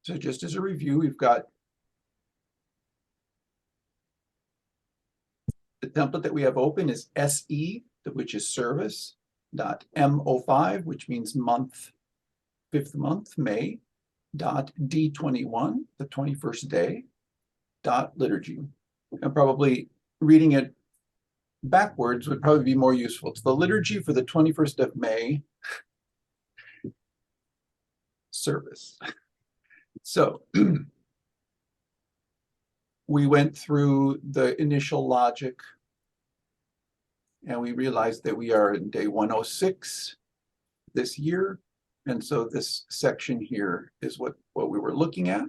So just as a review, we've got the template that we have open is SE, which is service.mo5, which means month, fifth month, May, .d21, the 21st day, .liturgy. And probably reading it backwards would probably be more useful. It's the liturgy for the 21st of May service. So we went through the initial logic and we realized that we are in day 106 this year. And so this section here is what we were looking at.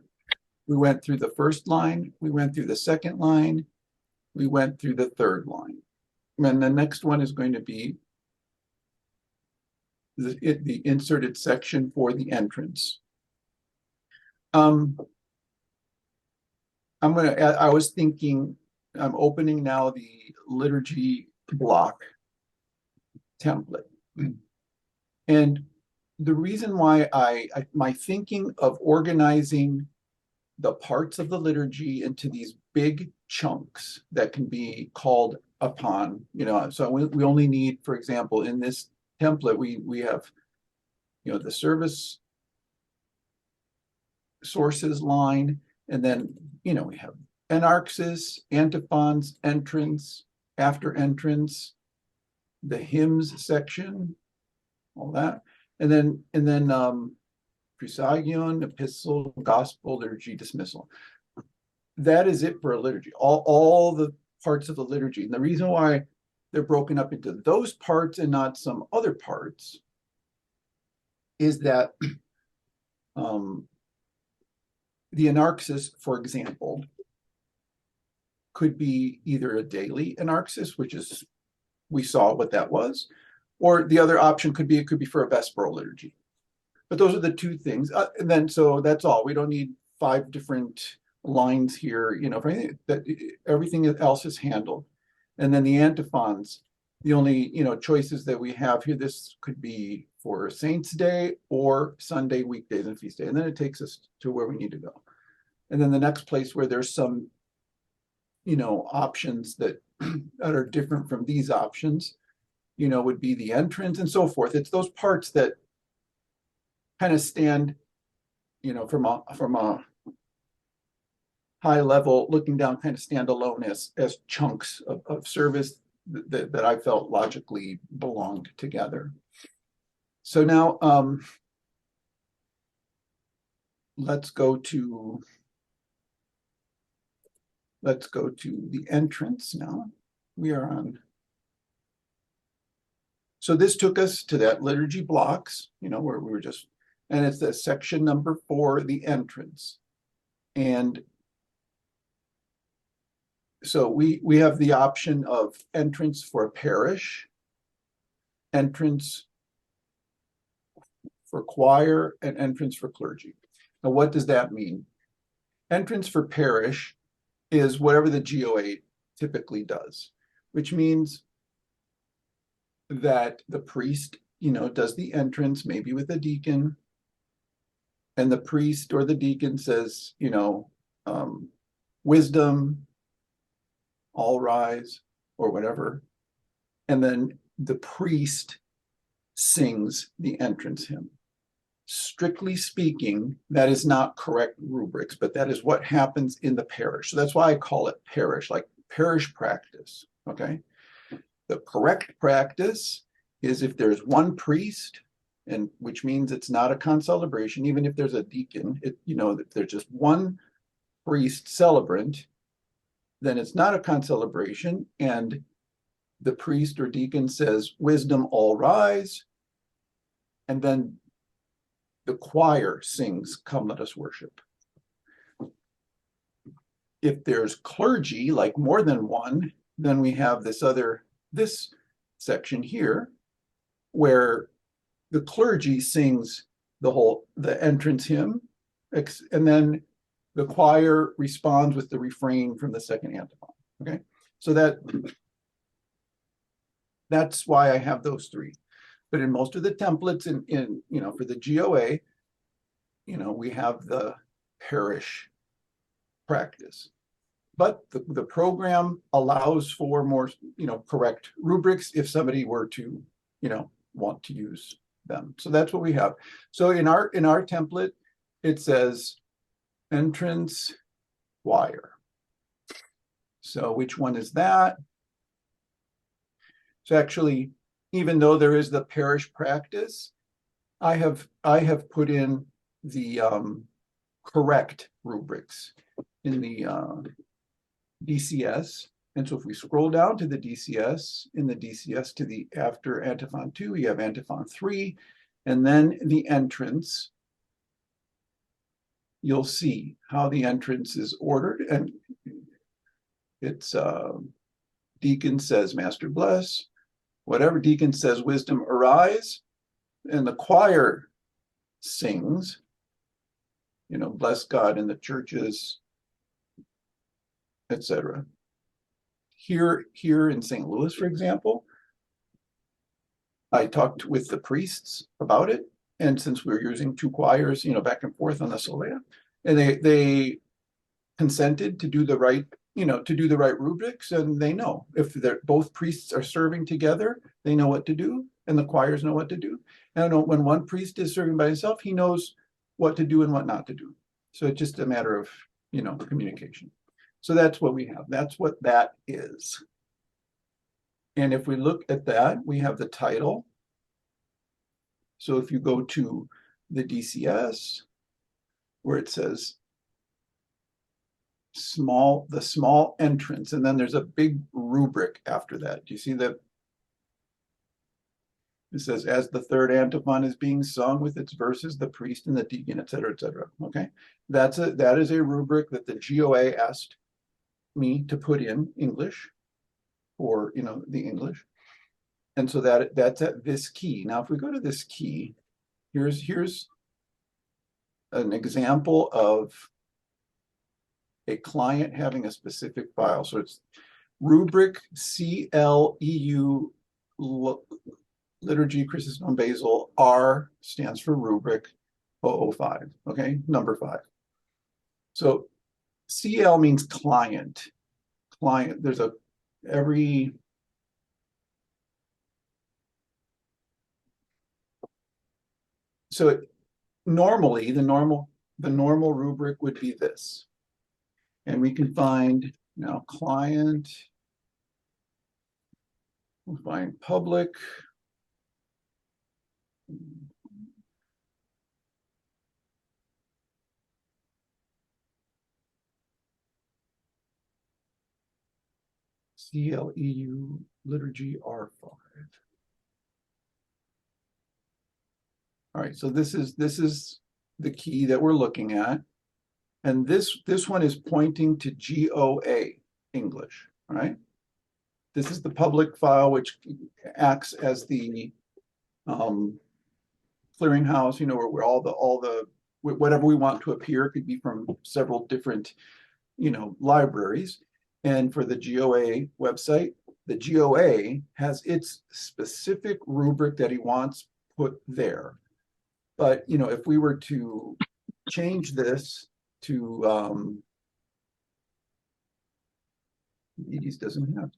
We went through the first line, we went through the second line, we went through the third line. And the next one is going to be the inserted section for the entrance. I was thinking, I'm opening now the liturgy block template. And the reason why my thinking of organizing the parts of the liturgy into these big chunks that can be called upon, so we only need, for example, in this template, we have, the service sources line, and then, we have anarxis, antiphons, entrance, after entrance, the hymns section, all that. And then Presagion, epistle, gospel, liturgy, dismissal. That is it for a liturgy, all the parts of the liturgy. And the reason why they're broken up into those parts and not some other parts is that the anarxis, for example, could be either a daily anarxis, which is, we saw what that was, or the other option could be, it could be for a vesperal liturgy. But those are the two things. And then, so that's all. We don't need 5 different lines here, for anything, that everything else is handled. And then the antiphons, the only, choices that we have here, this could be for Saints' Day or Sunday, weekdays, and feast day. And then it takes us to where we need to go. And then the next place where there's some, options that are different from these options, would be the entrance and so forth. It's those parts that kind of stand, from a high level looking down, kind of stand alone as chunks of service that I felt logically belonged together. So now let's go to the entrance now. We are on. So this took us to that liturgy blocks, where we were just, and it's the section number 4, the entrance. And so we have the option of entrance for a parish, entrance for choir, and entrance for clergy. Now, what does that mean? Entrance for parish is whatever the GOA typically does, which means that the priest, does the entrance, maybe with a deacon, and the priest or the deacon says, wisdom, all rise, or whatever. And then the priest sings the entrance hymn. Strictly speaking, that is not correct rubrics, but that is what happens in the parish. So that's why I call it parish, like parish practice, okay? The correct practice is if there's one priest, and which means it's not a concelebration, even if there's a deacon, if there's just one priest celebrant, then it's not a concelebration, and the priest or deacon says, wisdom, all rise, and then the choir sings, come let us worship. If there's clergy, like more than one, then we have this section here, where the clergy sings the entrance hymn, and then the choir responds with the refrain from the second antiphon. Okay, so that's why I have those 3. But in most of the templates, in for the GOA, we have the parish practice. But the program allows for more, correct rubrics if somebody were to, want to use them. So that's what we have. So in our template, it says entrance choir. So which one is that? So actually, even though there is the parish practice, I have put in the correct rubrics in the DCS. And so if we scroll down to the DCS, in the DCS to the after antiphon 2, we have antiphon 3, and then the entrance. You'll see how the entrance is ordered, and it's deacon says master bless, whatever deacon says wisdom arise, and the choir sings, bless God in the churches, etc. Here in St. Louis, for example, I talked with the priests about it, and since we were using two choirs, back and forth on the Solea, and they consented to do the right, rubrics, and they know if they're both priests are serving together, they know what to do, and the choirs know what to do. And when one priest is serving by himself, he knows what to do and what not to do. So it's just a matter of, communication. So that's what we have. That's what that is. And if we look at that, we have the title. So if you go to the DCS, where it says the small entrance, and then there's a big rubric after that. Do you see that? It says, as the third antiphon is being sung with its verses, the priest and the deacon, et cetera, et cetera. Okay, that is a rubric that the GOA asked me to put in English, or the English, and so that's at this key. Now, if we go to this key, here's an example of a client having a specific file. So it's rubric CLEU liturgy Chrysostom Basil. R stands for rubric 005. Okay, number 5. So CL means client. There's normally the normal rubric would be this. And we can find now client, we'll find public, CLEU liturgy R5. All right, so this is the key that we're looking at. And this one is pointing to GOA English, all right? This is the public file, which acts as the clearinghouse, where all the whatever we want to appear could be from several different, libraries. And for the GOA website, the GOA has its specific rubric that he wants put there. But, if we were to change this to, Dedes doesn't have,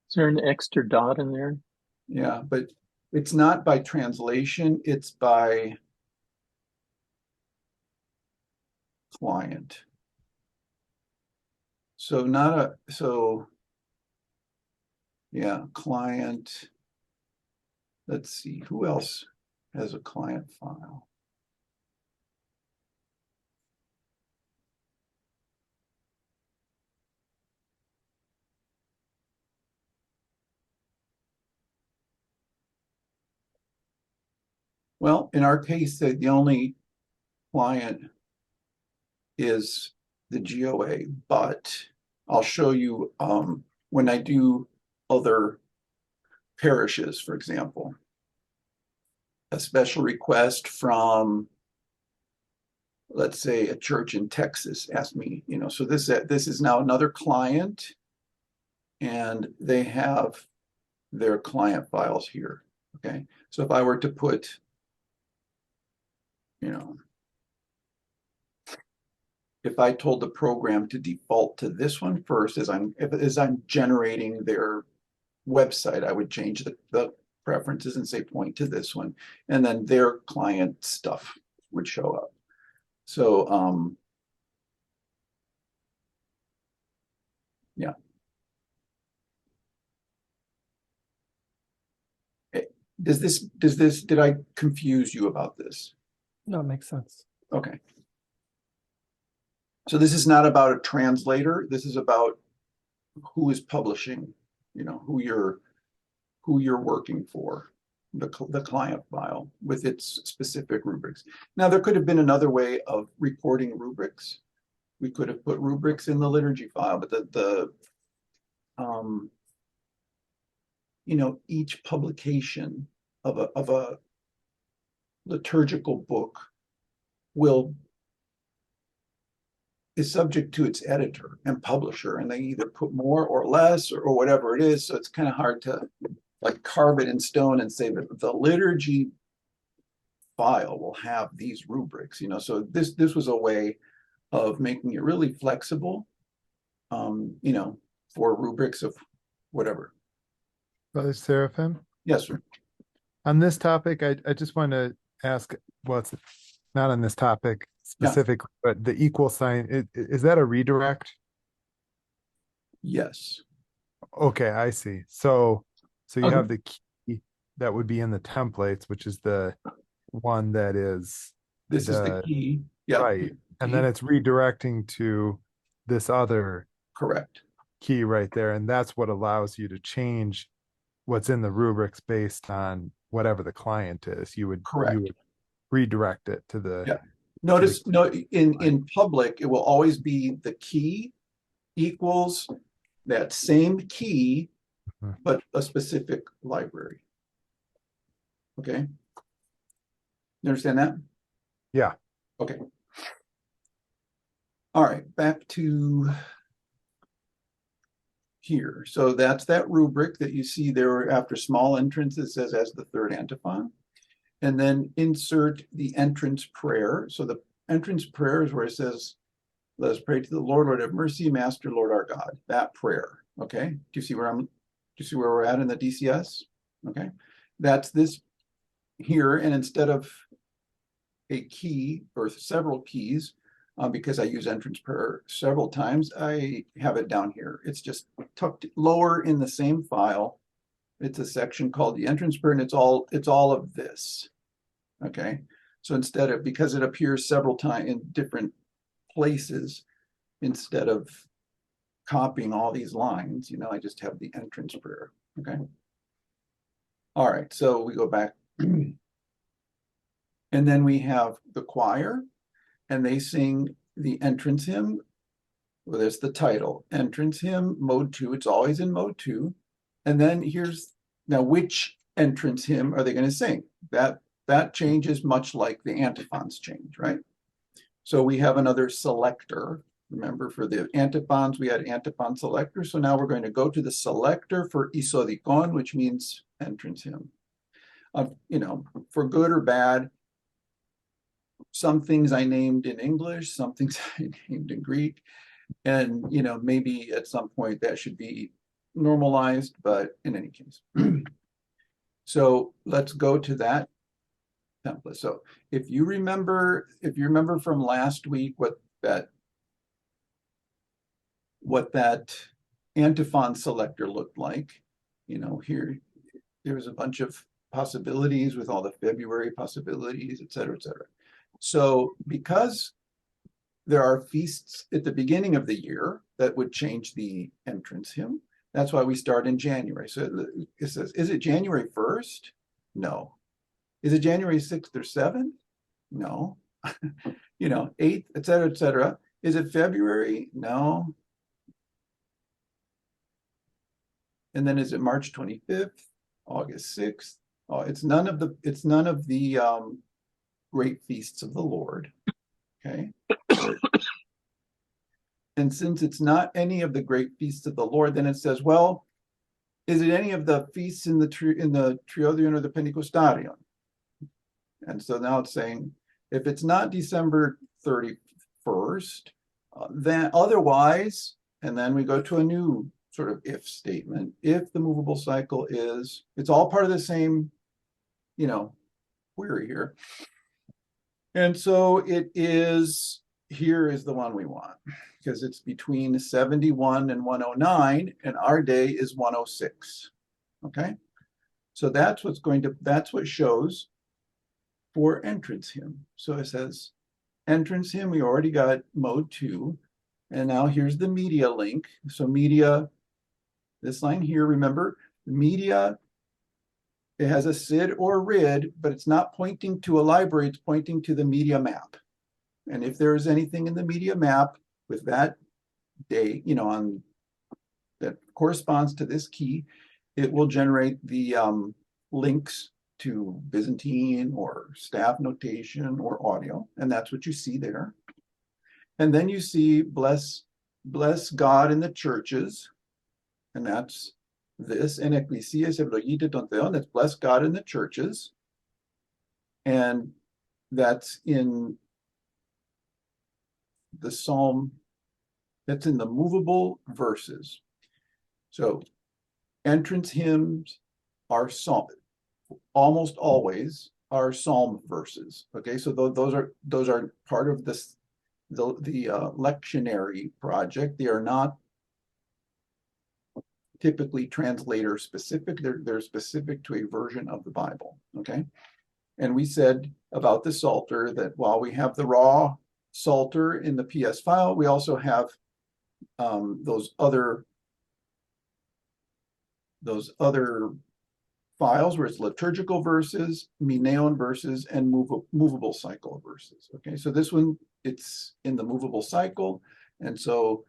is there an extra dot in there? Yeah, but it's not by translation, it's by client. So yeah, client. Let's see, who else has a client file? Well, in our case, the only client is the GOA, but I'll show you when I do other parishes, for example, a special request from, let's say, a church in Texas asked me, so this is now another client, and they have their client files here. Okay, so if I were to put, if I told the program to default to this one first, as I'm generating their website, I would change the preferences and say point to this one, and then their client stuff would show up. So yeah. Did I confuse you about this? No, it makes sense. Okay. So this is not about a translator. This is about who is publishing, who you're working for, the client file with its specific rubrics. Now, there could have been another way of reporting rubrics. We could have put rubrics in the liturgy file, but each publication of a liturgical book is subject to its editor and publisher, and they either put more or less or whatever it is. So it's kind of hard to like carve it in stone and say that the liturgy file will have these rubrics, So this was a way of making it really flexible, for rubrics of whatever. Brother Seraphim, Yes, sir. on this topic, I just want to ask, well, it's not on this topic specifically, but the equal sign, is that a redirect? Yes. Okay, I see. So you Okay. have the key that would be in the templates, which is the one that is This is the key. Yeah. right. And then it's redirecting to this other Correct. key right there. And that's what allows you to change what's in the rubrics based on whatever the client is. You would redirect it to the. Yeah. Notice in public, it will always be the key equals that same key, but a specific library. Okay. You understand that? Yeah. Okay. All right, back to here. So that's that rubric that you see there after small entrance. It says as the third antiphon. And then insert the entrance prayer. So the entrance prayer is where it says, let us pray to the Lord, Lord have mercy, Master, Lord our God. That prayer. Okay. Do you see where we're at in the DCS? Okay. That's this here. And instead of a key or several keys, because I use entrance prayer several times, I have it down here. It's just tucked lower in the same file. It's a section called the entrance prayer, and it's all of this. Okay. So because it appears several times in different places, instead of copying all these lines, I just have the entrance prayer. Okay. All right. So we go back. And then we have the choir, and they sing the entrance hymn. Well, there's the title, entrance hymn, mode 2. It's always in mode 2. And then now which entrance hymn are they going to sing? That changes much like the antiphons change, right? So we have another selector. Remember, for the antiphons, we had antiphon selector. So now we're going to go to the selector for isodikon, which means entrance hymn. For good or bad, some things I named in English, some things I named in Greek, and maybe at some point that should be normalized, but in any case. So let's go to that template. So if you remember from last week what that antiphon selector looked like, here there was a bunch of possibilities with all the February possibilities, et cetera, et cetera. So because there are feasts at the beginning of the year that would change the entrance hymn, that's why we start in January. So it says, is it January 1st? No. Is it January 6th or 7th? No. 8th, et cetera, et cetera. Is it February? No. And then is it March 25th, August 6th? Oh, it's none of the great feasts of the Lord. Okay. And since it's not any of the great feasts of the Lord, then it says, well, is it any of the feasts in the Triodion or the Pentecostarion? And so now it's saying, if it's not December 31st, then otherwise, and then we go to a new sort of if statement. If the movable cycle is, it's all part of the same, query here. And so it is, here is the one we want, because it's between 71 and 109, and our day is 106. Okay. So that's what shows for entrance hymn. So it says entrance hymn, we already got mode 2. And now here's the media link. So media, this line here, remember, media, it has a SID or RID, but it's not pointing to a library, it's pointing to the media map. And if there is anything in the media map with that day, on that corresponds to this key, it will generate the links to Byzantine or staff notation or audio. And that's what you see there. And then you see bless God in the churches. And that's this, en ecclesias eυλογείτε τον Θεόν, that's bless God in the churches. And that's in the Psalm, that's in the movable verses. So entrance hymns are psalm, almost always are psalm verses. Okay, so those are part of this, the lectionary project. They are not typically translator specific. They're specific to a version of the Bible. Okay, and we said about the Psalter that while we have the raw Psalter in the PS file, we also have those other files where it's liturgical verses, Mineon verses, and movable cycle verses. Okay, so this one, it's in the movable cycle, and so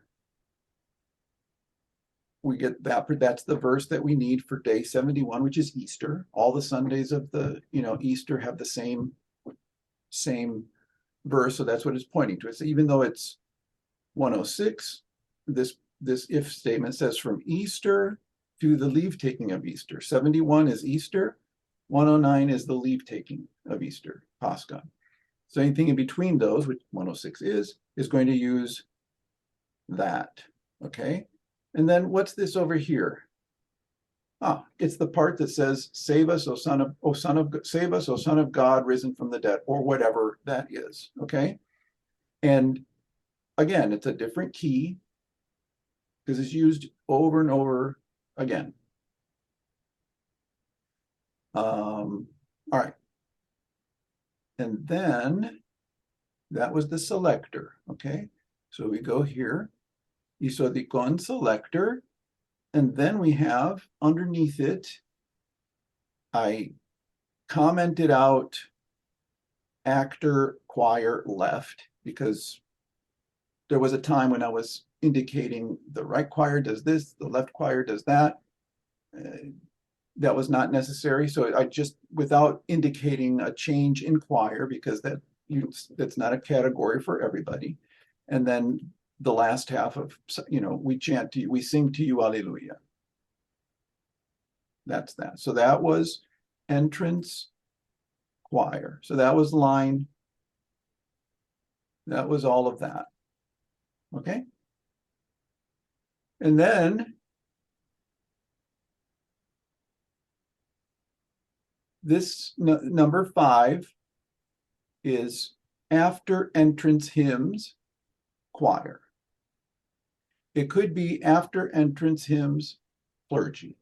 we get that. That's the verse that we need for day 71, which is Easter. All the Sundays of the Easter have the same verse, so that's what it's pointing to. So even though it's 106, this if statement says from Easter to the leave taking of Easter. 71 is Easter, 109 is the leave taking of Easter, Pascha. So anything in between those, which 106 is going to use that. Okay. And then what's this over here? It's the part that says, "Save us, save us, O Son of God, risen from the dead," or whatever that is. Okay. And again, it's a different key because it's used over and over again. All right. And then that was the selector. Okay. So we go here. You saw the cont selector. And then we have underneath it, I commented out actor, choir, left, because there was a time when I was indicating the right choir does this, the left choir does that. That was not necessary. So I just, without indicating a change in choir, because that's not a category for everybody. And then the last half of, we chant to you, we sing to you, Alleluia. That's that. So that was entrance choir. So that was line. That was all of that. Okay. And then this number 5 is after entrance hymns, choir. It could be after entrance hymns, clergy.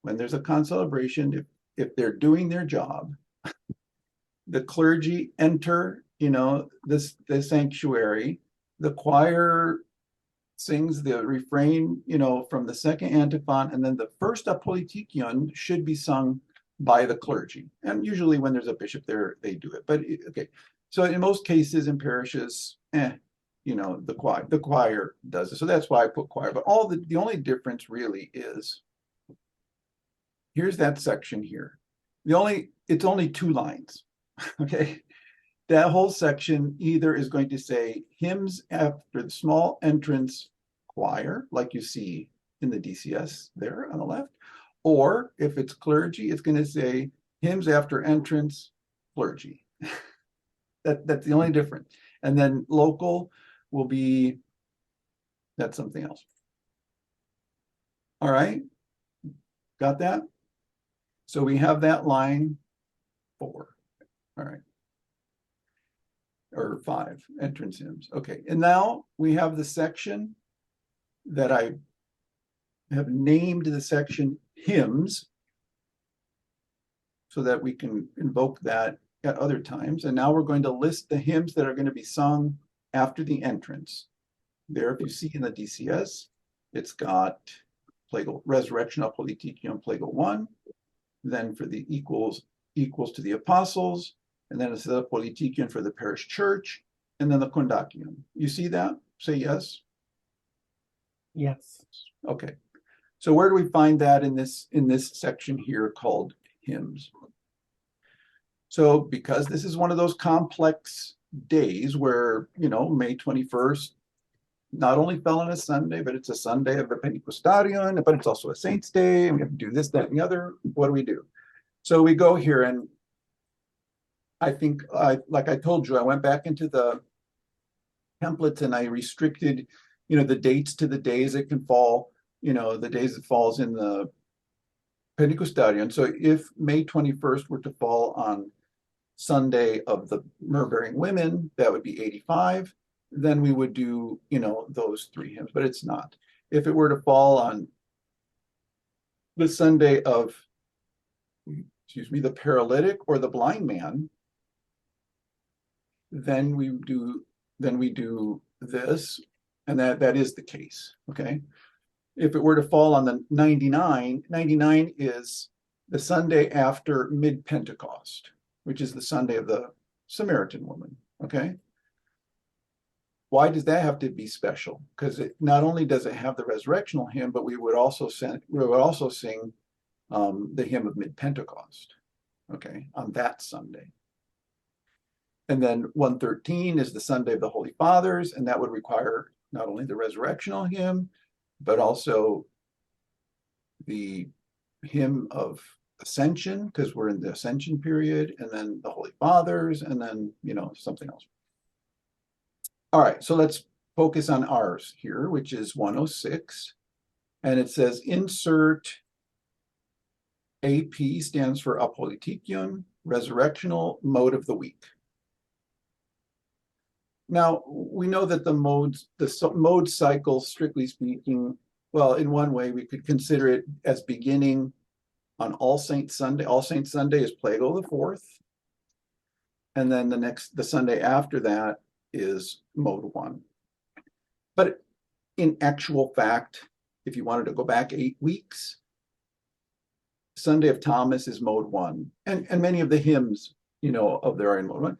When there's a concelebration, if they're doing their job, the clergy enter, the sanctuary, the choir sings the refrain, from the second antiphon, and then the first apolitikion should be sung by the clergy. And usually when there's a bishop there, they do it. But okay, so in most cases in parishes, the choir does it. So that's why I put choir. But the only difference really is, here's that section here. It's only 2 lines. Okay. That whole section either is going to say hymns after the small entrance choir, like you see in the DCS there on the left. Or if it's clergy, it's going to say hymns after entrance, clergy. That's the only difference. And then local will be, that's something else. All right, got that? So we have that line 4. All right. Or 5, entrance hymns. Okay, and now we have the section that I have named the section hymns so that we can invoke that at other times. And now we're going to list the hymns that are going to be sung after the entrance. There, if you see in the DCS, it's got Plagal, Resurrection of Politicium, Plagal 1. Then for the equals to the apostles, and then it's the Politicium for the parish church, and then the Condacium. You see that? Say yes. Yes. Okay. So where do we find that in this section here called hymns? So because this is one of those complex days where, May 21st not only fell on a Sunday, but it's a Sunday of the Pentecostarian, but it's also a Saint's Day, and we have to do this, that, and the other. What do we do? So we go here, and I think, like I told you, I went back into the templates and I restricted, the dates to the days it can fall, the days it falls in the Pentecostarian. So if May 21st were to fall on Sunday of the myrrh-bearing women, that would be 85. Then we would do, those 3 hymns, but it's not. If it were to fall on the Sunday of, the paralytic or the blind man, then we do this, and that is the case, okay? If it were to fall on the 99 is the Sunday after mid-Pentecost, which is the Sunday of the Samaritan woman, okay? Why does that have to be special? Because it not only does it have the resurrectional hymn, but we would also sing the hymn of mid-Pentecost, okay, on that Sunday. And then 113 is the Sunday of the Holy Fathers, and that would require not only the resurrectional hymn, but also the hymn of Ascension, because we're in the Ascension period, and then the Holy Fathers, and then, something else. All right, so let's focus on ours here, which is 106. And it says insert AP stands for Apoliticion, resurrectional mode of the week. Now, we know that the mode cycle, strictly speaking, well, in one way, we could consider it as beginning on All Saints Sunday. All Saints Sunday is Plagal the 4th. And then the Sunday after that is mode 1. But in actual fact, if you wanted to go back 8 weeks, Sunday of Thomas is mode 1. And many of the hymns, of there are in mode 1.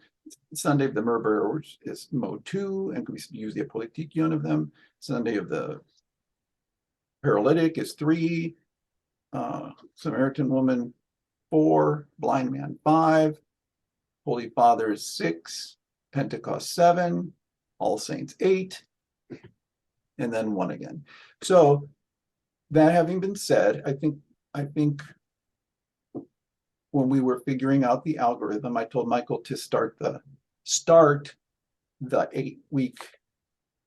Sunday of the myrrh-bearers is mode 2, and we use the Apoliticion of them. Sunday of the paralytic is 3, Samaritan woman 4, blind man 5, Holy Father is 6, Pentecost 7, All Saints 8, and then 1 again. So that having been said, I think when we were figuring out the algorithm, I told Michael to start the 8-week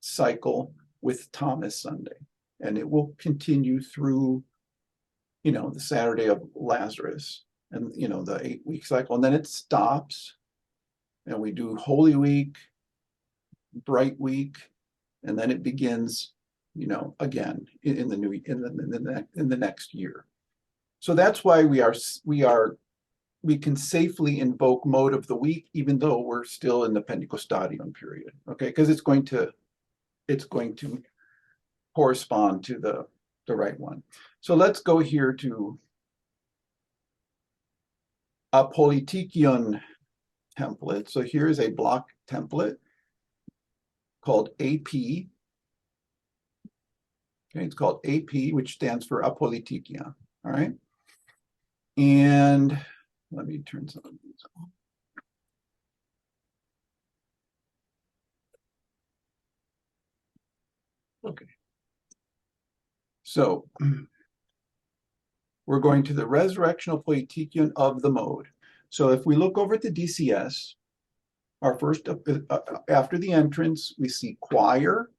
cycle with Thomas Sunday, and it will continue through, the Saturday of Lazarus, and the 8-week cycle, and then it stops, and we do Holy Week, Bright Week, and then it begins, again in the next year. So that's why we can safely invoke mode of the week, even though we're still in the Pentecostarian period, okay? Because it's going to correspond to the right one. So let's go here to a Politicion template. So here is a block template called AP. Okay, it's called AP, which stands for Apolitikia. All right. And let me turn some of these on. Okay. So we're going to the resurrectional poetikion of the mode. So if we look over at the DCS, our first, after the entrance, we see choir,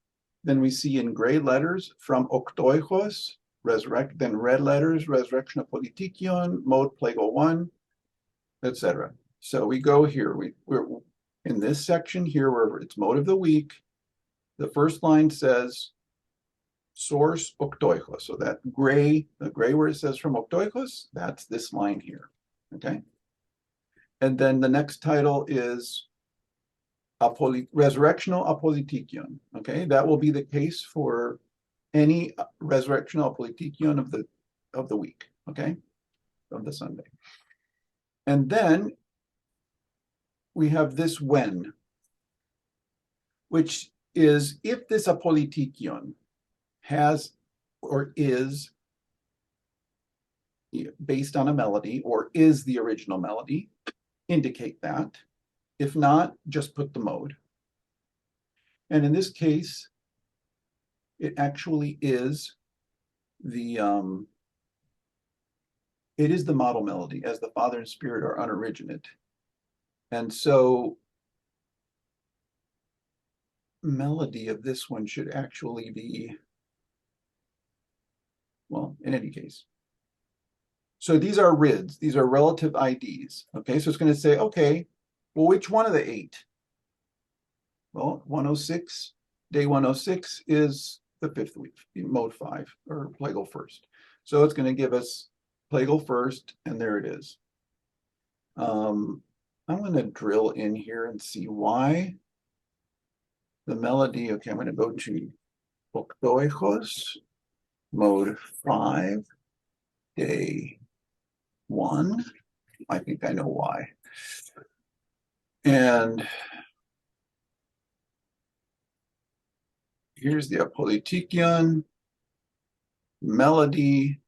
then we see in gray letters from oktoichos, resurrect, then red letters, resurrectional poetikion, mode plagal 1, etc. So we go here, we're in this section here where it's mode of the week. The first line says source oktoichos. So that gray, the gray where it says from oktoichos, that's this line here. Okay. And then the next title is resurrectional apolitikion. Okay, that will be the case for any resurrectional apolitikion of the week. Okay, of the Sunday. And then we have this when, which is if this apolitikion has or is based on a melody or is the original melody, indicate that. If not, just put the mode. And in this case, it actually is the model melody, as the Father and Spirit are unoriginate. And so melody of this one should actually be, well, in any case. So these are RIDs, these are relative IDs. Okay, so it's going to say, okay, well, which one of the 8? Well, 106, day 106 is the 5th week, mode 5, or plagal 1st. So it's going to give us plagal 1st, and there it is. I'm going to drill in here and see why the melody, okay, I'm going to go to oktoichos, mode 5, day 1. I think I know why. And here's the apolitikion, melody.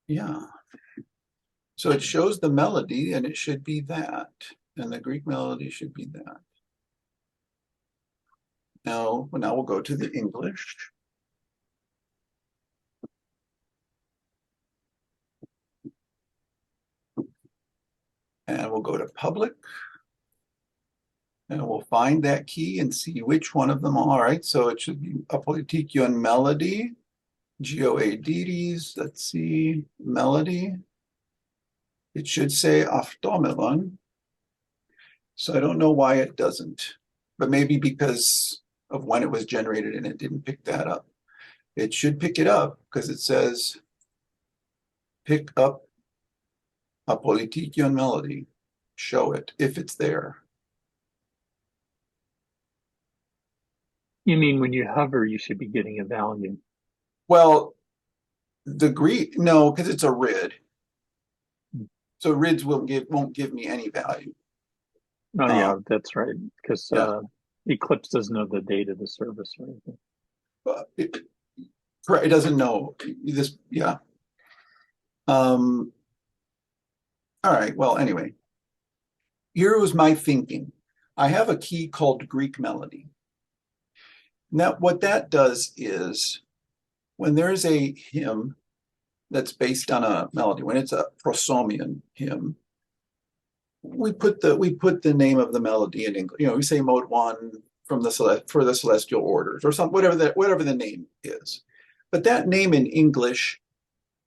Yeah. So it shows the melody and it should be that. And the Greek melody should be that. Now we'll go to the English. And we'll go to public. And we'll find that key and see which one of them. All right, so it should be apolitikion melody, GOA Dedes. Let's see, melody. It should say aftomelon. So I don't know why it doesn't, but maybe because of when it was generated and it didn't pick that up. It should pick it up because it says pick up apolitikion melody, show it if it's there. You mean when you hover, you should be getting a value? Well, the Greek, no, because it's a RID. So RIDs won't give me any value. Oh, yeah, that's right. Because yeah. Eclipse doesn't know the date of the service or anything. It doesn't know this. Yeah. All right. Well, anyway, here was my thinking. I have a key called Greek melody. Now, what that does is when there's a hymn that's based on a melody, when it's a prosomian hymn, we put the name of the melody in English. You know, we say mode 1 from for the celestial orders or something, whatever the name is. But that name in English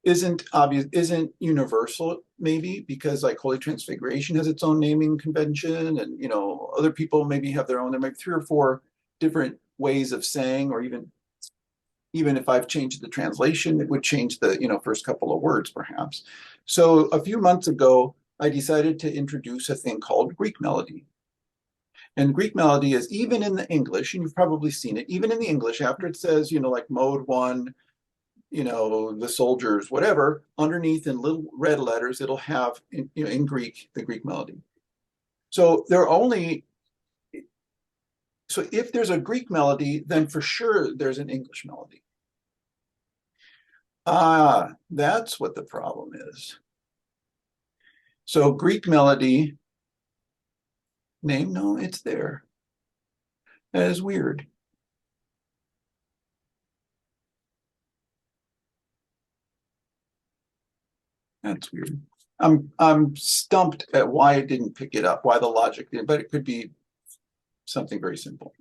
isn't obvious, isn't universal, maybe because like Holy Transfiguration has its own naming convention, and you know, other people maybe have their own. There might be 3 or 4 different ways of saying, or even if I've changed the translation, it would change the first couple of words perhaps. So a few months ago, I decided to introduce a thing called Greek melody. And Greek melody is, even in the English, and you've probably seen it, even in the English, after it says, like mode 1, the soldiers, whatever, underneath in little red letters, it'll have, in Greek, the Greek melody. So so if there's a Greek melody, then for sure there's an English melody. That's what the problem is. So Greek melody name, no, it's there. That is weird. That's weird. I'm stumped at why it didn't pick it up, why the logic didn't, but it could be something very simple.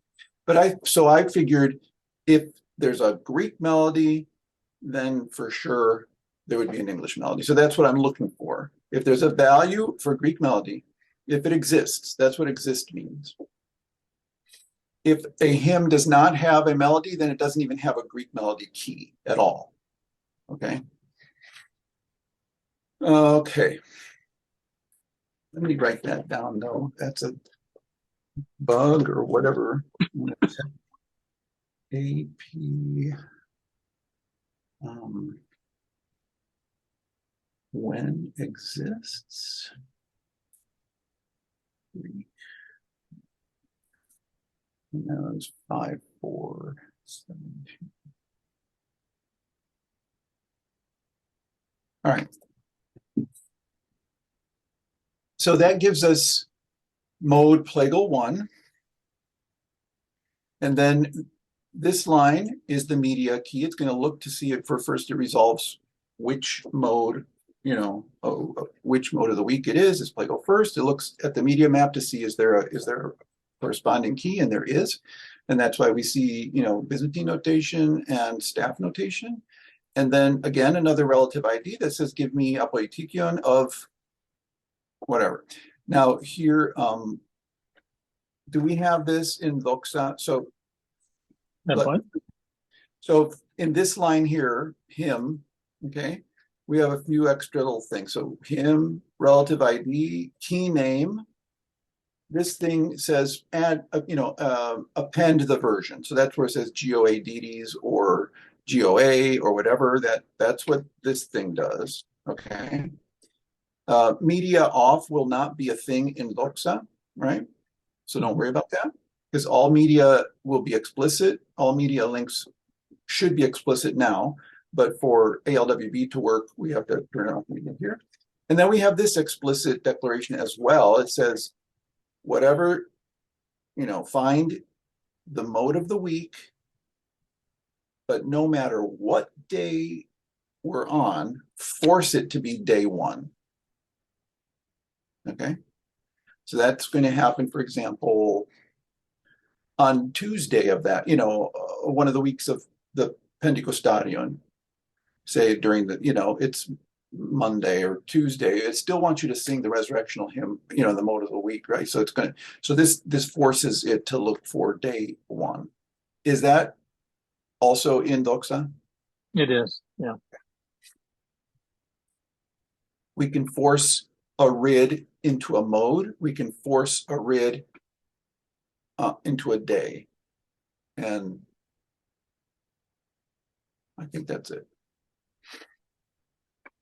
But I figured if there's a Greek melody, then for sure there would be an English melody. So that's what I'm looking for. If there's a value for Greek melody, if it exists, that's what exist means. If a hymn does not have a melody, then it doesn't even have a Greek melody key at all. Okay. Okay. Let me write that down though. That's a bug or whatever. AP when exists. No, it's 5, 4, 7. All right. So that gives us mode Plagal 1. And then this line is the media key. It's going to look to see if for first it resolves which mode, which mode of the week it is. It's Plagal first. It looks at the media map to see is there a corresponding key, and there is. And that's why we see, Byzantine notation and staff notation. And then again, another relative ID that says, give me apoetikion of whatever. Now here, do we have this in Doxa? So in this line here, hymn, okay, we have a few extra little things. So hymn, relative ID, key name. This thing says add, append the version. So that's where it says GOA Dedes or GOA or whatever. That's what this thing does. Okay. Media off will not be a thing in Doxa, right? So don't worry about that, because all media will be explicit. All media links should be explicit now, but for ALWB to work, we have to turn off media here. And then we have this explicit declaration as well. It says, whatever, find the mode of the week, but no matter what day we're on, force it to be day 1. Okay. So that's going to happen, for example, on Tuesday of that, one of the weeks of the Pentecostarion, say during the, it's Monday or Tuesday, it still wants you to sing the resurrectional hymn, the mode of the week, right? So this forces it to look for day 1. Is that also in Doxa? It is, yeah. We can force a RID into a mode. We can force a RID into a day. And I think that's it.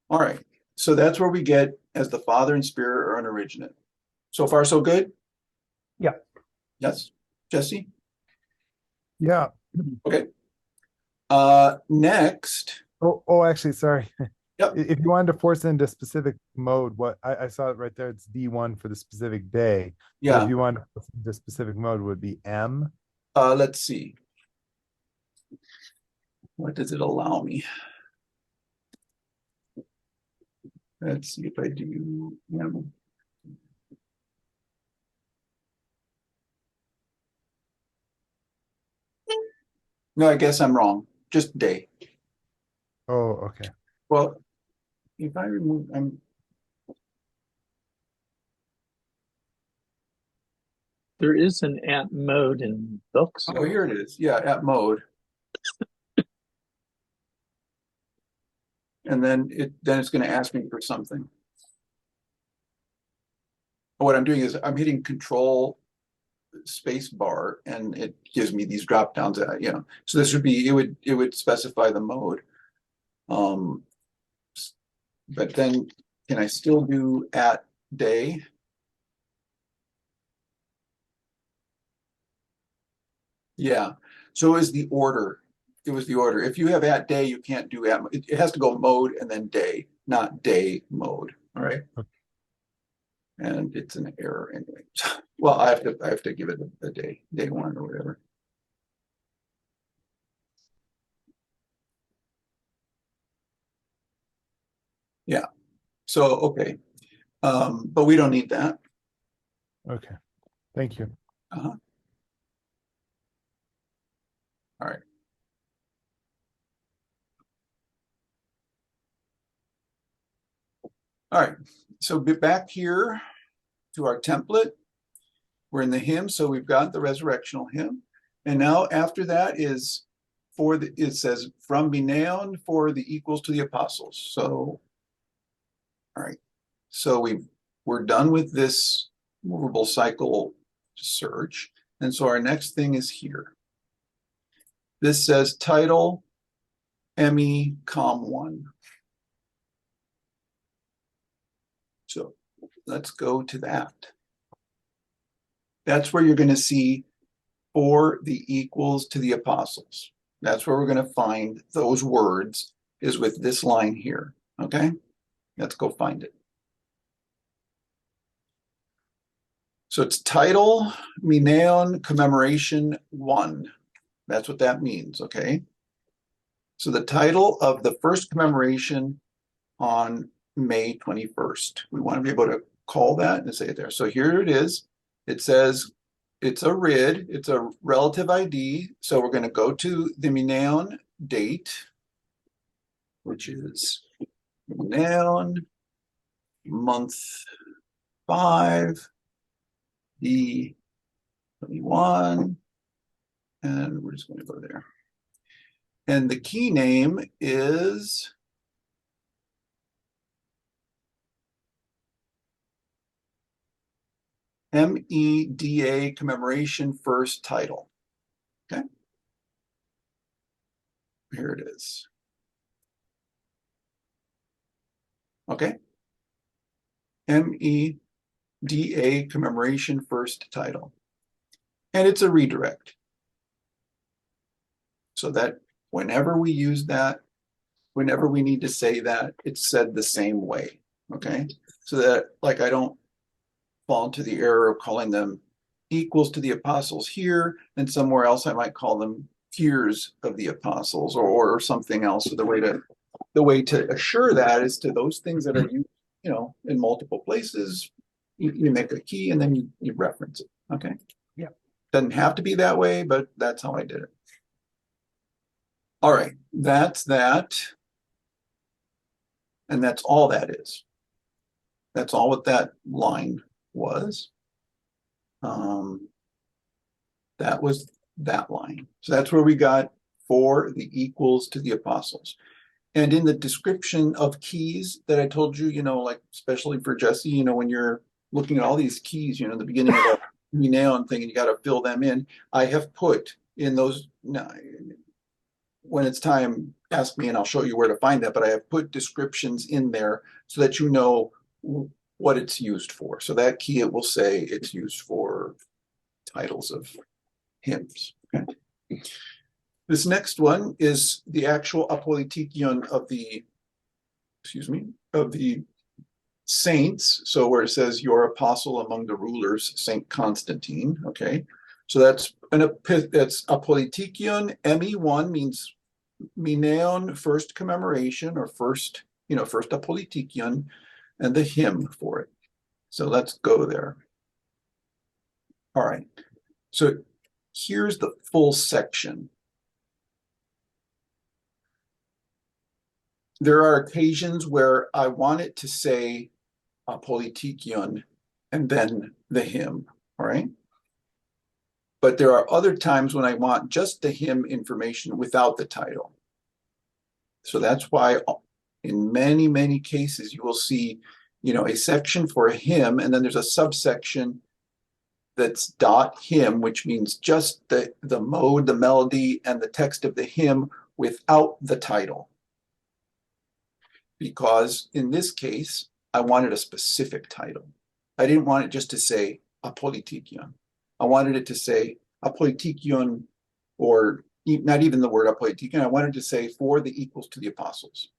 All right. So that's where we get as the Father and Spirit are unoriginate. So far, so good? Yeah. Yes. Jesse? Yeah. Okay. Next. Oh, actually, sorry. Yep. If you wanted to force into specific mode, what I saw it right there, it's D1 for the specific day. Yeah. But if you want to force into specific mode, would be M. Let's see. What does it allow me? Let's see if I do M. No, I guess I'm wrong. Just day. Oh, okay. Well, if I remove, There is an at mode in books. oh, here it is. Yeah, at mode. And then it's going to ask me for something. What I'm doing is I'm hitting Control space bar, and it gives me these drop downs. So this would be it would specify the mode. But then can I still do at day? Yeah. So is the order. It was the order. If you have at day, you can't do at. It has to go mode and then day, not day mode. All right. Okay. And it's an error anyway. Well, I have to give it a day 1 or whatever. Yeah. So, okay. But we don't need that. Okay, thank you. Uh-huh. All right. All right. So be back here to our template. We're in the hymn, so we've got the resurrectional hymn. And now after that is it says from Bineon for the equals to the apostles. So, all right. So we're done with this movable cycle search. And so our next thing is here. This says title ME COM1. So let's go to that. That's where you're going to see for the equals to the apostles. That's where we're going to find those words, is with this line here. Okay, let's go find it. So it's title Mineon commemoration 1. That's what that means. Okay, so the title of the first commemoration on May 21st. We want to be able to call that and say it there. So here it is. It says it's a RID, it's a relative ID. So we're going to go to the Mineon date, which is Mineon month 5, D 21, and we're just going to go there. And the key name is MEDA commemoration first title. Okay. Here it is. Okay. MEDA commemoration first title. And it's a redirect. So that whenever we use that, whenever we need to say that, it's said the same way. Okay. So that, like, I don't fall into the error of calling them equals to the apostles here, and somewhere else I might call them peers of the apostles or something else. So the way to assure that is to those things that are used, in multiple places, you make a key and then you reference it. Okay. Yeah. Doesn't have to be that way, but that's how I did it. All right, that's that. And that's all that is. That's all what that line was. That was that line. So that's where we got for the equals to the apostles. And in the description of keys that I told you, like especially for Jesse, when you're looking at all these keys, the beginning of a Mineon thing and you got to fill them in, I have put in those, when it's time, ask me and I'll show you where to find that, but I have put descriptions in there so that you know what it's used for. So that key, it will say it's used for titles of hymns. Okay. This next one is the actual apolitikion of the saints. So where it says your apostle among the rulers, Saint Constantine. Okay. So that's apolitikion. ME1 means Mineon first commemoration or first apolitikion, and the hymn for it. So let's go there. All right. So here's the full section. There are occasions where I want it to say apolitikion and then the hymn. All right. But there are other times when I want just the hymn information without the title. So that's why in many, many cases, you will see, a section for a hymn, and then there's a subsection that's .hymn, which means just the mode, the melody, and the text of the hymn without the title. Because in this case, I wanted a specific title. I didn't want it just to say apolitikion. I wanted it to say apolitikion, or not even the word apolitikion. I wanted to say for the equals to the apostles.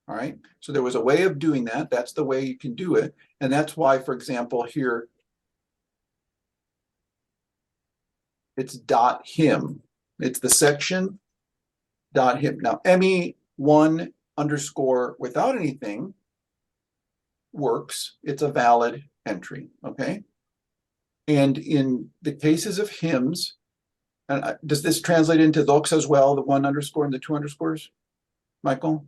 All right. So there was a way of doing that. That's the way you can do it. And that's why, for example, here, it's .hymn. It's the section .hymn. Now, ME1 underscore without anything works. It's a valid entry, okay? And in the cases of hymns, and does this translate into docs as well, the 1 underscore and the 2 underscores, Michael?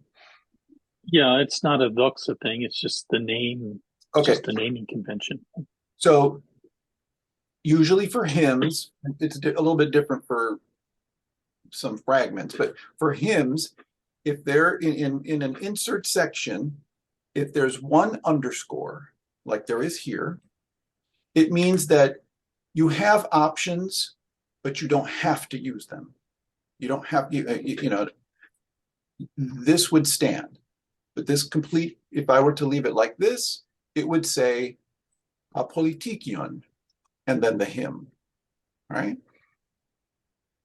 Yeah, it's not a doxa thing. It's just the name, Okay. just the naming convention. So usually for hymns, it's a little bit different for some fragments, but for hymns, if they're in an insert section, if there's 1 underscore, like there is here, it means that you have options, but you don't have to use them. You don't have, this would stand. But this complete, if I were to leave it like this, it would say apolitikion and then the hymn, right?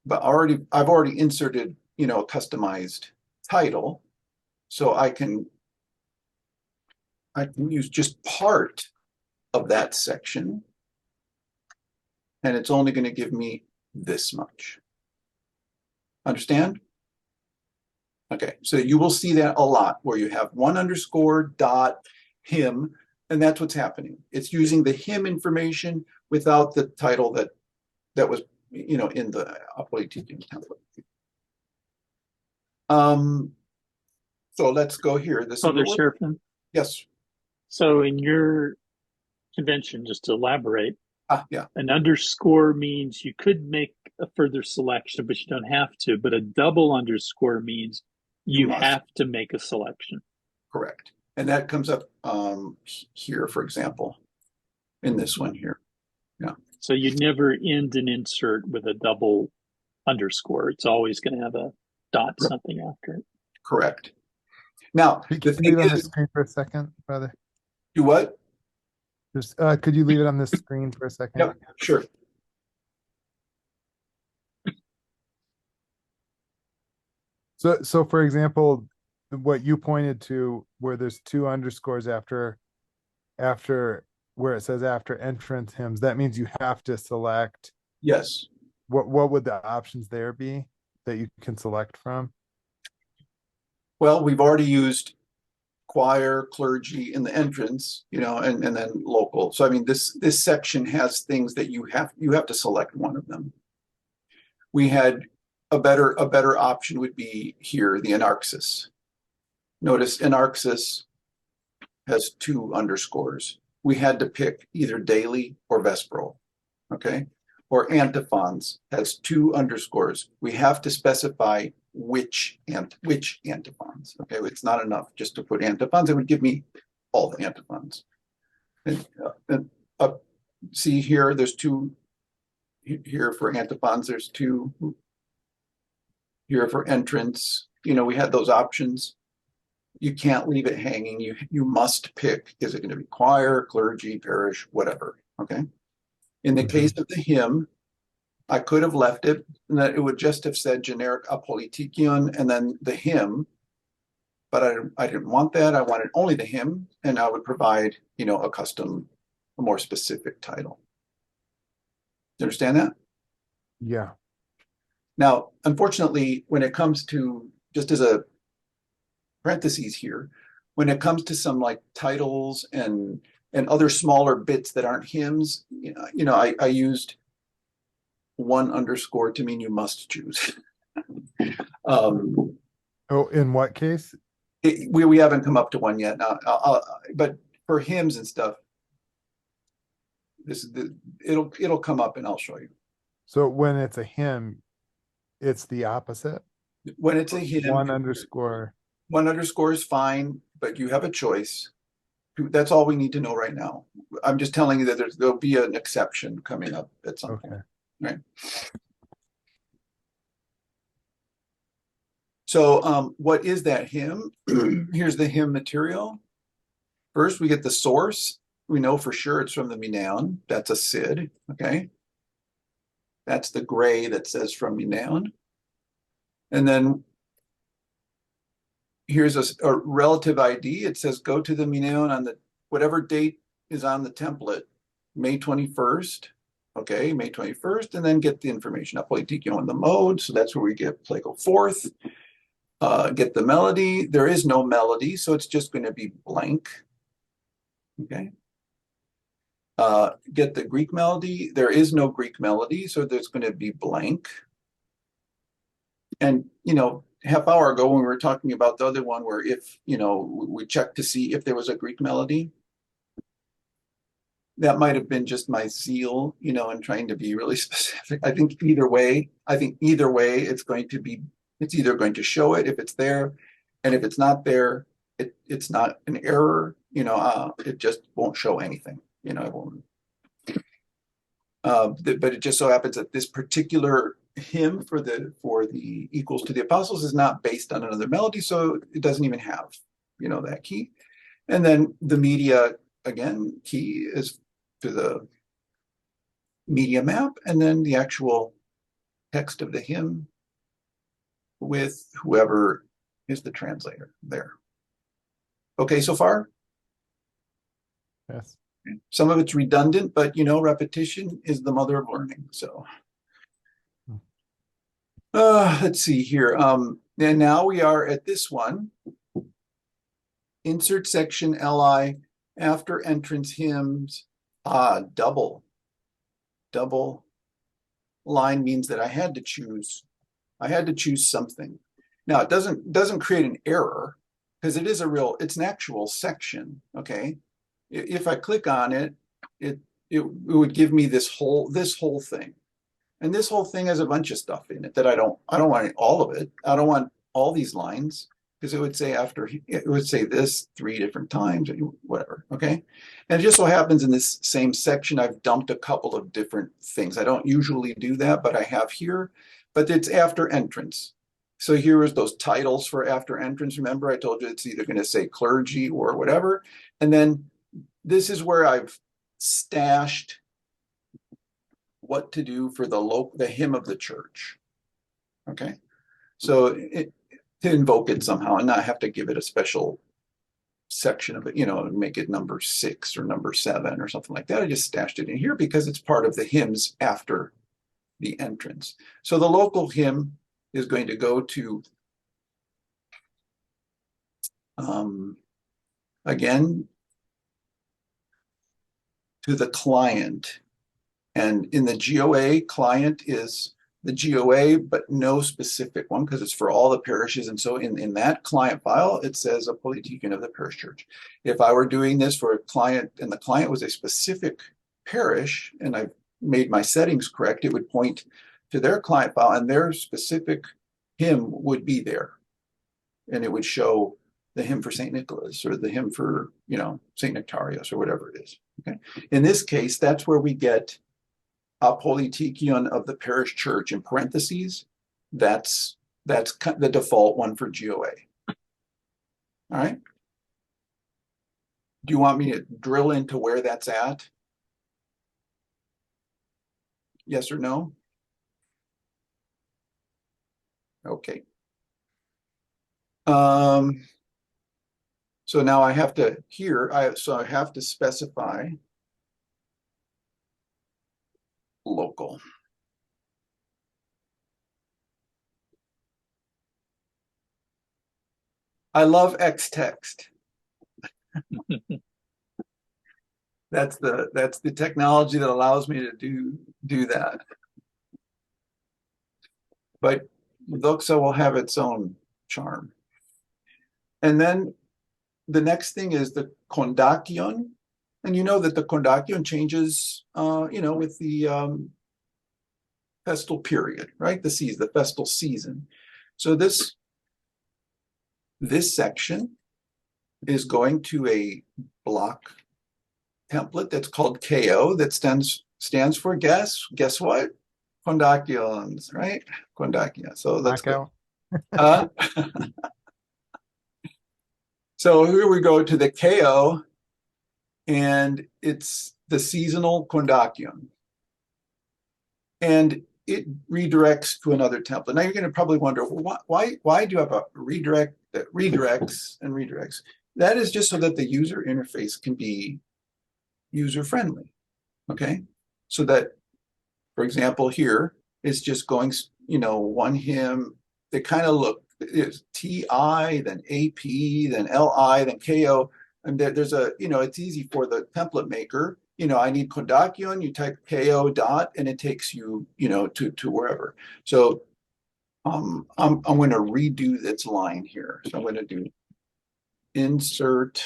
But I've already inserted, a customized title, so I can use just part of that section, and it's only going to give me this much. Understand? Okay, so you will see that a lot where you have 1 underscore dot hymn, and that's what's happening. It's using the hymn information without the title that was, in the apolitikion template. So let's go here. Father Seraphim. Yes. So in your convention, just to elaborate, Yeah. an underscore means you could make a further selection, but you don't have to. But a double underscore means you have to make a selection. Correct. And that comes up here, for example, in this one here. Yeah. So you never end an insert with a double underscore. It's always going to have a dot something after it. Correct. Now, Can you leave it on the screen for a second, brother? Do what? Just could you leave it on this screen for a second? Yep, sure. So for example, what you pointed to where there's 2 underscores after where it says after entrance hymns, that means you have to select. Yes. What would the options there be that you can select from? Well, we've already used choir, clergy in the entrance, and then local. So I mean, this section has things that you have to select one of them. We had a better option would be here, the anarxis. Notice anarxis has 2 underscores. We had to pick either daily or vesperal, okay? Or antiphons has 2 underscores. We have to specify which antiphons, okay? It's not enough just to put antiphons. It would give me all the antiphons. And see here, there's 2 here for antiphons. There's 2 here for entrance. We had those options. You can't leave it hanging. You must pick. Is it going to be choir, clergy, parish, whatever? Okay. In the case of the hymn, I could have left it, and that it would just have said generic apolitikion and then the hymn. But I didn't want that. I wanted only the hymn, and I would provide, a custom, a more specific title. You understand that? Yeah. Now, unfortunately, when it comes to, just as a parentheses here, when it comes to some like titles and other smaller bits that aren't hymns, I used 1 underscore to mean you must choose. In what case? We haven't come up to one yet. But for hymns and stuff, it'll come up and I'll show you. So when it's a hymn, it's the opposite. When it's a hymn, 1 underscore. 1 underscore is fine, but you have a choice. That's all we need to know right now. I'm just telling you that there'll be an exception coming up at some point, right? So what is that hymn? Here's the hymn material. First, we get the source. We know for sure it's from the Minaon. That's a Sid, okay? That's the gray that says from Minaon. And then here's a relative ID. It says go to the Minaon on the whatever date is on the template, May 21st. Okay, May 21st, and then get the information. Apolitikion in the mode. So that's where we get Plagal 4th. Get the melody. There is no melody, so it's just going to be blank. Okay. Get the Greek melody. There is no Greek melody, so there's going to be blank. And, half hour ago when we were talking about the other one where if, we checked to see if there was a Greek melody, that might have been just my zeal, and trying to be really specific. I think either way, it's either going to show it if it's there, and if it's not there, it's not an error, it just won't show anything, it won't. But it just so happens that this particular hymn for the equals to the apostles is not based on another melody, so it doesn't even have, that key. And then the media, again, key is to the media map, and then the actual text of the hymn with whoever is the translator there. Okay, so far? Yes. Some of it's redundant, but repetition is the mother of learning. So let's see here. And now we are at this one. Insert section LI after entrance hymns. Double line means that I had to choose something. Now it doesn't create an error because it's an actual section. Okay. If I click on it, it would give me this whole thing. And this whole thing has a bunch of stuff in it that I don't want all of it. I don't want all these lines because it would say this 3 different times, whatever. Okay. And it just so happens in this same section, I've dumped a couple of different things. I don't usually do that, but I have here, but it's after entrance. So here is those titles for after entrance. Remember, I told you it's either going to say clergy or whatever. And then this is where I've stashed what to do for the hymn of the church. Okay. So to invoke it somehow and not have to give it a special section of it, make it number 6 or number 7 or something like that. I just stashed it in here because it's part of the hymns after the entrance. So the local hymn is going to go to, again, to the client. And in the GOA, client is the GOA, but no specific one because it's for all the parishes. And so in that client file, it says a Polytekion of the parish church. If I were doing this for a client and the client was a specific parish and I made my settings correct, it would point to their client file and their specific hymn would be there. And it would show the hymn for St. Nicholas or the hymn for, St. Nectarios or whatever it is. Okay. In this case, that's where we get a Polytekion of the parish church in parentheses. That's the default one for GOA. All right. Do you want me to drill into where that's at? Yes or no? Okay. So now I have to I have to specify local. I love Xtext. That's the technology that allows me to do that. But Doxa will have its own charm. And then the next thing is the kondakion. And you know that the kondakion changes, with the festal period, right? The festal season. So this section is going to a block template that's called KO that stands for guess what? Kondakions, right? Kondakion. So let's go. So here we go to the KO, and it's the seasonal kondakion. And it redirects to another template. Now you're going to probably wonder, well, why do you have a redirect that redirects and redirects? That is just so that the user interface can be user-friendly, okay? So that, for example, here, it's just going, one hymn. They kind of look, it's TI, then AP, then LI, then KO. And there's a, it's easy for the template maker. I need kondakion, you type ko dot, and it takes you, to wherever. So I'm going to redo this line here. So I'm going to do insert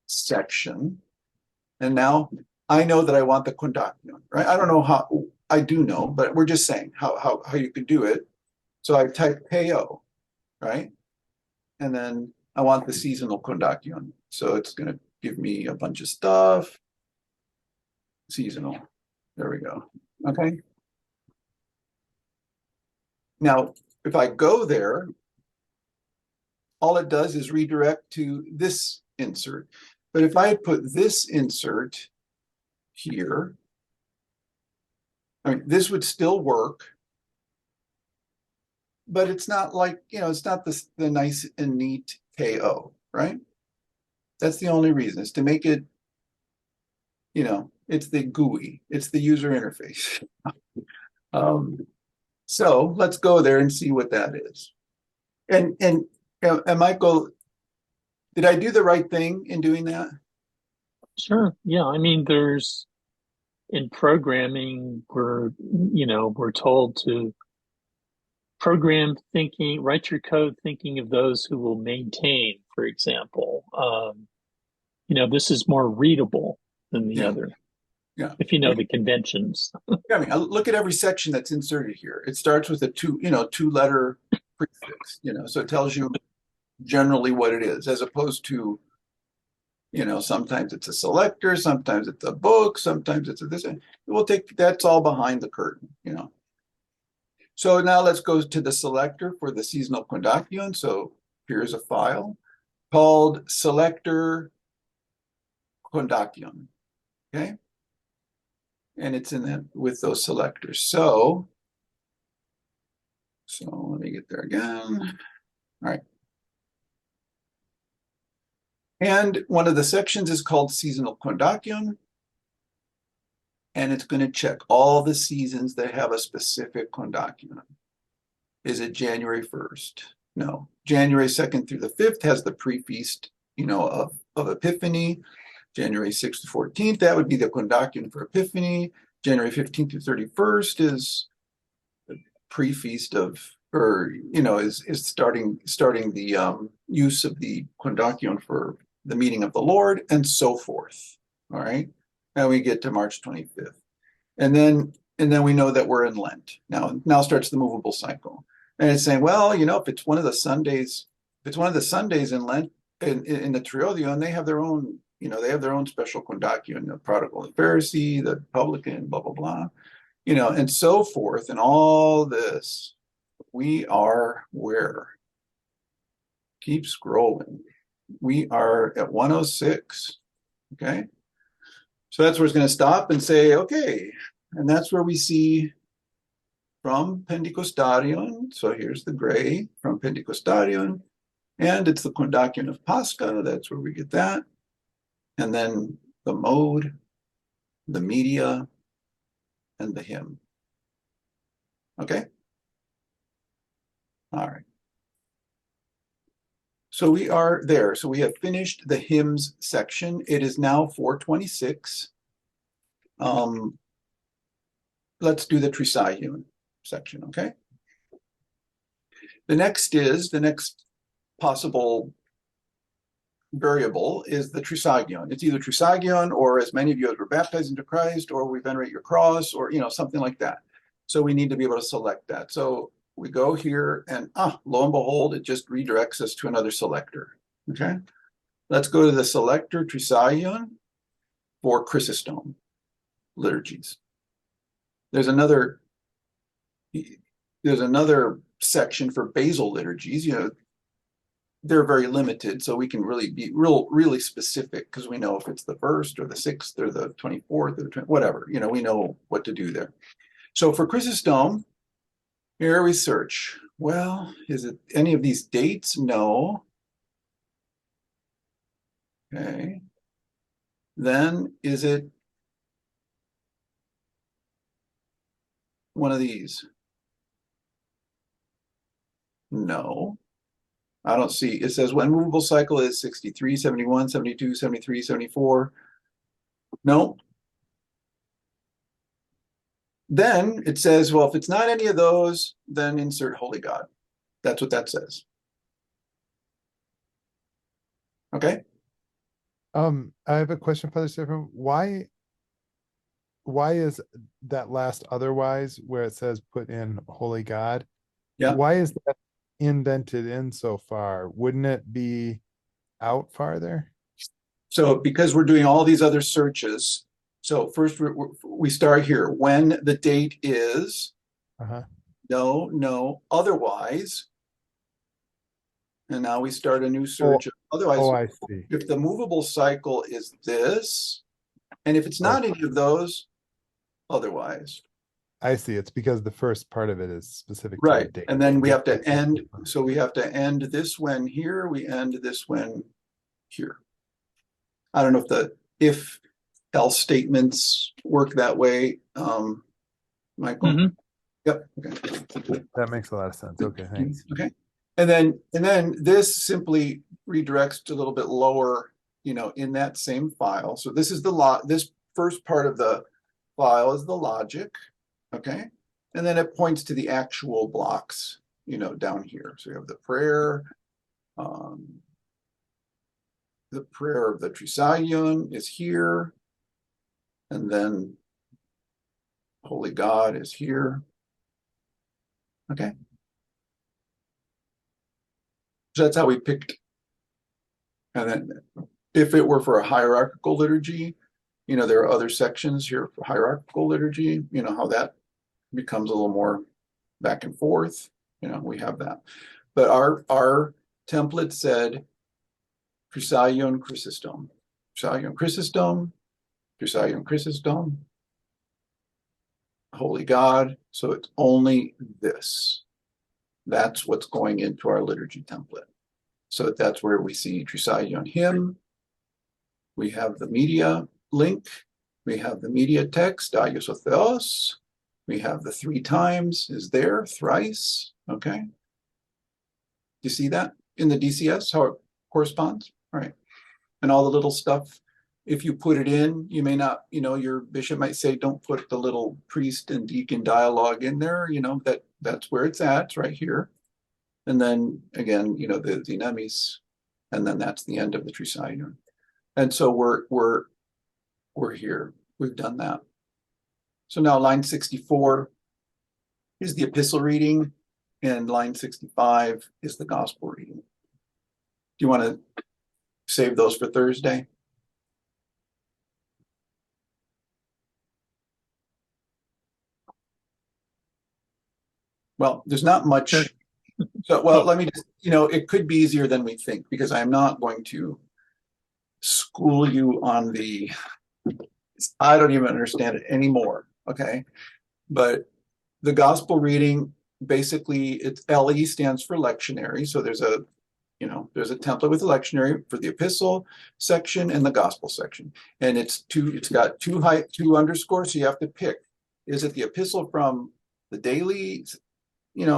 section. And now I know that I want the kondakion, right? I don't know how, I do know, but we're just saying how you could do it. So I type ko, right? And then I want the seasonal kondakion. So it's going to give me a bunch of stuff. Seasonal. There we go. Okay. Now, if I go there, all it does is redirect to this insert. But if I had put this insert here, I mean, this would still work, but it's not like, it's not the nice and neat KO, right? That's the only reason, is to make it, it's the GUI, it's the user interface. So let's go there and see what that is. And Michael, did I do the right thing in doing that? Sure. Yeah. I mean, in programming, we're told to program thinking, write your code thinking of those who will maintain, for example. This is more readable than the other. Yeah. If you know the conventions. I mean, look at every section that's inserted here. It starts with a two-letter prefix, so it tells you generally what it is, as opposed to, sometimes it's a selector, sometimes it's a book, sometimes it's this. That's all behind the curtain, So now let's go to the selector for the seasonal kondakion. So here's a file called selector kondakion. Okay. And it's in that with those selectors. So let me get there again. All right. And one of the sections is called seasonal kondakion. And it's going to check all the seasons that have a specific kondakion. Is it January 1st? No. January 2nd through the 5th has the pre-feast, of Epiphany. January 6th to 14th, that would be the kondakion for Epiphany. January 15th to 31st is the pre-feast is starting the use of the kondakion for the meeting of the Lord, and so forth. All right. Now we get to March 25th. And then we know that we're in Lent. Now starts the movable cycle. And it's saying, well, if it's one of the Sundays in Lent, in the Triodion, they have their own, special kondakion, the prodigal, the Pharisee, the publican, blah, blah, blah, and so forth. And all this, we are where? Keep scrolling. We are at 106. Okay. So that's where it's going to stop and say, okay. And that's where we see from Pentecostarion. So here's the gray from Pentecostarion. And it's the kondakion of Pascha. That's where we get that. And then the mode, the media, and the hymn. Okay? All right. So we are there. So we have finished the hymns section. It is now 4:26. Let's do the Trisagion section, okay? The next possible variable is the Trisagion. It's either Trisagion, or as many of you as were baptized into Christ, or we venerate your cross, or something like that. So we need to be able to select that. So we go here and lo and behold, it just redirects us to another selector. Okay. Let's go to the selector Trisagion for Chrysostom liturgies. There's another section for basal liturgies. They're very limited, so we can really be really specific, because we know if it's the 1st or the 6th or the 24th or the 20th, whatever, we know what to do there. So for Chrysostom, here we search. Well, is it any of these dates? No. Okay. Then is it one of these? No. I don't see, it says when movable cycle is 63, 71, 72, 73, 74. No. Then it says, well, if it's not any of those, then insert Holy God. That's what that says. Okay. I have a question, Father Seraphim. Why is that last otherwise where it says put in Holy God? Yeah. Why is that indented in so far? Wouldn't it be out farther? So because we're doing all these other searches, so first we start here. When the date is, no, otherwise. And now we start a new search. Otherwise, I see. if the movable cycle is this, and if it's not any of those, otherwise. I see. It's because the first part of it is specific to the Right. date. And then we have to end. So we have to end this when here, we end this when here. I don't know if the if else statements work that way. Michael. Mhm. Yep. Okay. That makes a lot of sense. Okay, thanks. Okay. And then this simply redirects to a little bit lower, in that same file. So this is this first part of the file is the logic. Okay. And then it points to the actual blocks, down here. So you have the prayer of the Trisagion is here. And then Holy God is here. Okay. So that's how we picked. And then if it were for a hierarchical liturgy, there are other sections here for hierarchical liturgy, how that becomes a little more back and forth. We have that. But our template said Trisagion Chrysostom, Trisagion Chrysostom, Trisagion Chrysostom, Holy God. So it's only this. That's what's going into our liturgy template. So that's where we see Trisagion hymn. We have the media link. We have the media text, Dios o Theos. We have the 3 times is there, thrice. Okay. Do you see that in the DCS, how it corresponds? All right. And all the little stuff, if you put it in, you may not, your bishop might say, don't put the little priest and deacon dialogue in there, that's where it's at, it's right here. And then again, the dynamis, and then that's the end of the Trisagion. And so we're here. We've done that. So now line 64 is the epistle reading, and line 65 is the gospel reading. Do you want to save those for Thursday? Well, there's not much. Sure. So, well, let me just, it could be easier than we think, because I'm not going to school you on I don't even understand it anymore. Okay. But the gospel reading, basically it's LE stands for lectionary. So there's a template with a lectionary for the epistle section and the gospel section. And it's got two underscores. So you have to pick, is it the epistle from the daily,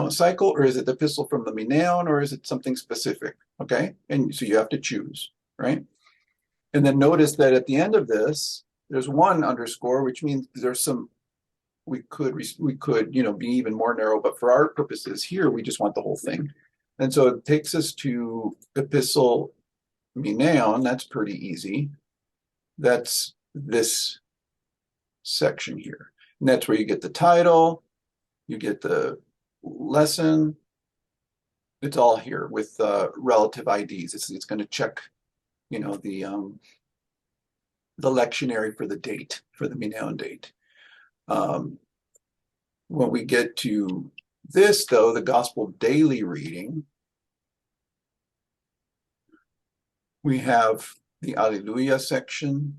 cycle, or is it the epistle from the Mineon, or is it something specific? Okay. And so you have to choose, right? And then notice that at the end of this, there's 1 underscore, which means there's some, we could, be even more narrow, but for our purposes here, we just want the whole thing. And so it takes us to epistle Mineon. That's pretty easy. That's this section here. And that's where you get the title, you get the lesson. It's all here with relative IDs. It's going to check, the lectionary for the date, for the Mineon date. When we get to this, though, the gospel daily reading, we have the Alleluia section.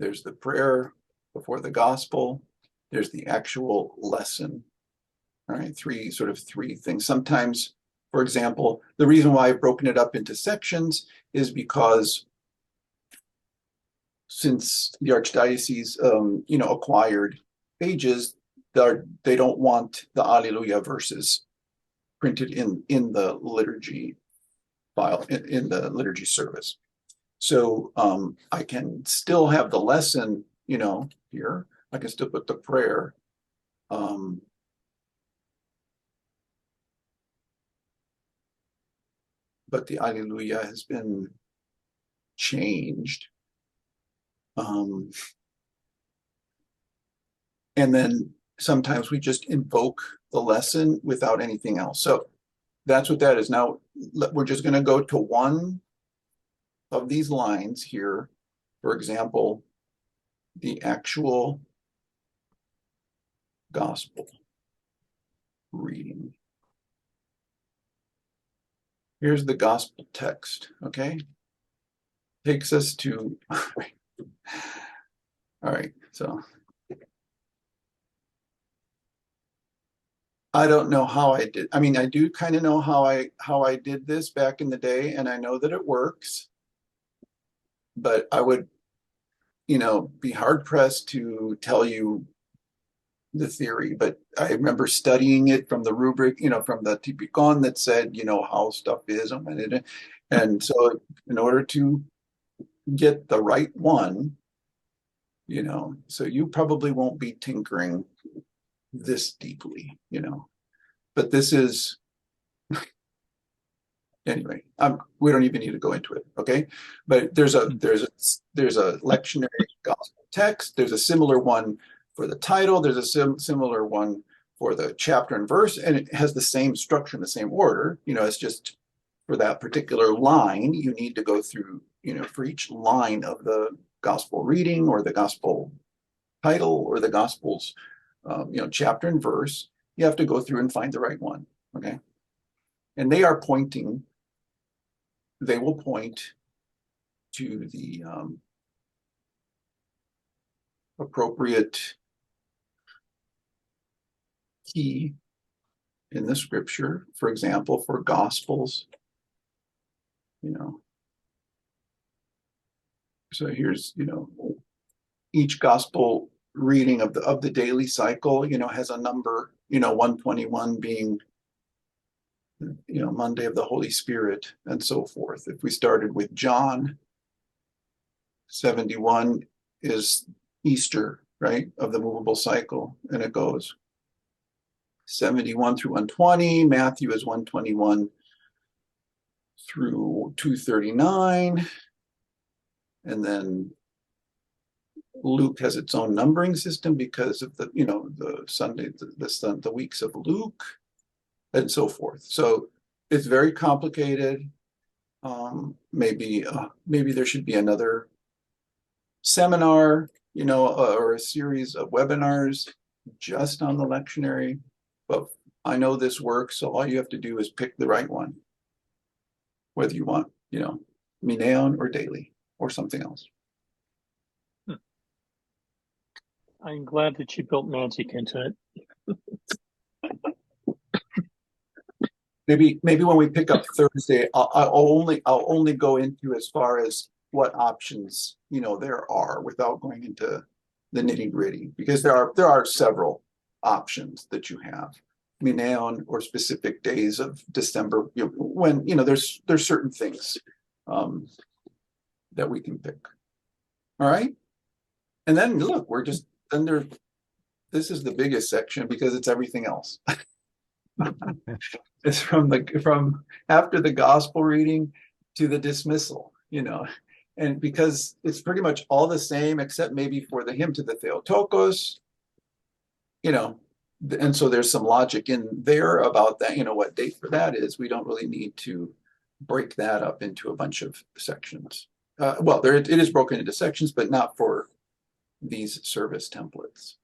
There's the prayer before the gospel. There's the actual lesson. All right, three things. Sometimes, for example, the reason why I've broken it up into sections is because since the archdiocese, acquired pages, they don't want the Alleluia verses printed in the liturgy file in the liturgy service. So I can still have the lesson, you know, here. I can still put the prayer. But the Alleluia has been changed. And then sometimes we just invoke the lesson without anything else. So that's what that is. Now we're just going to go to one of these lines here. For example, the actual gospel reading. Here's the gospel text, okay? Takes us to, all right, so I don't know how I did. I mean, I do kind of know how I did this back in the day, and I know that it works, but I would, you know, be hard pressed to tell you the theory. But I remember studying it from the rubric, you know, from the Typicon that said, you know, how stuff is, and so in order to get the right one, you know, so you probably won't be tinkering this deeply, you know, but this is anyway. We don't even need to go into it, okay? But there's a lectionary gospel text. There's a similar one for the title. There's a similar one for the chapter and verse, and it has the same structure and the same order. You know, it's just for that particular line, you need to go through, you know, for each line of the gospel reading or the gospel title or the gospel's you know, chapter and verse, you have to go through and find the right one, okay? And they are pointing, they will point to the appropriate key in the scripture. For example, for gospels, you know. So here's, you know, each gospel reading of the daily cycle, you know, has a number, you know, 121 being, you know, Monday of the Holy Spirit and so forth. If we started with John, 71 is Easter, right, of the movable cycle, and it goes 71 through 120. Matthew is 121 through 239, and then Luke has its own numbering system because of the, you know, the Sunday, the weeks of Luke, and so forth. So it's very complicated. Maybe there should be another seminar, you know, or a series of webinars just on the lectionary. But I know this works, so all you have to do is pick the right one, whether you want, you know, Mineon or daily or something else. I'm glad that you built magic into it. Maybe when we pick up Thursday, I'll only go into as far as what options, you know, there are without going into the nitty gritty, because there are several options that you have. Mineon or specific days of December, you know, when, you know, there's certain things that we can pick. All right, and then look, we're just under. This is the biggest section because it's everything else. It's from after the gospel reading to the dismissal, you know, and because it's pretty much all the same except maybe for the hymn to the Theotokos, you know, and so there's some logic in there about that, you know, what date for that is. We don't really need to break that up into a bunch of sections. Well, it is broken into sections, but not for these service templates.